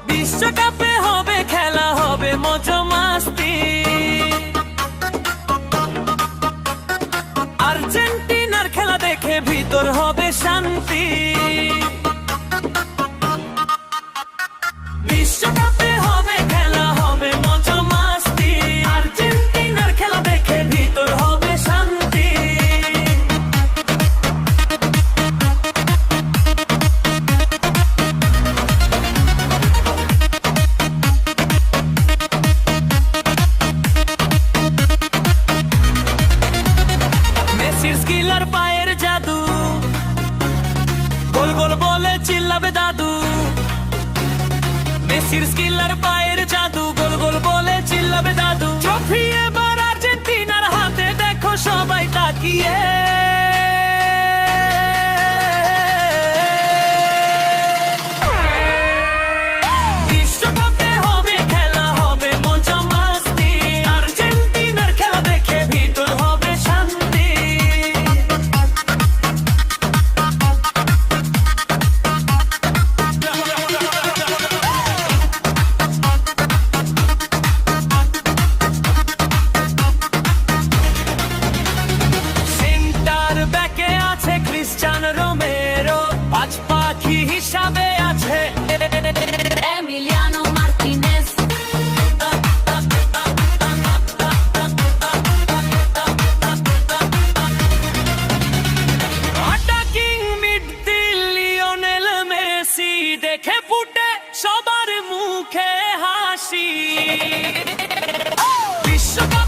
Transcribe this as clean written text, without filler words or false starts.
বিশ্বকাপে হবে খেলা, হবে মজা মাস্তি। আর্জেন্টিনার খেলা দেখে ভিতর হবে শান্তি। বিশ্বকাপে হবে খেলা, হবে মজা মাস্তি। আর্জেন্টিনার খেলা দেখে ভিতর হবে শান্তি। মেসির স্কিল আর পায়ের জাদু, গোল গোল বলে চিল্লাবে দাদু। মেসির স্কিল আর পায়ের জাদু, গোল গোল বলে চিল্লাবে দাদু। ট্রফি এবার আর্জেন্টিনার হাতে, দেখো সবাই তাকিয়ে। বিশ্বকাপে হবে খেলা, হবে মজা মাস্তি। আর্জেন্টিনার খেলা দেখে ভিতর হবে শান্তি। সেন্টার ব্যাকে আছে ক্রিশ্চিয়ানো রোমেরো, পাঁচ পাখি হিসাবে আছে Emiliano Martinez, attacking midfield Lionel Messi, দেখে ফুটে সবার মুখে হাসি। বিশ্বকাপ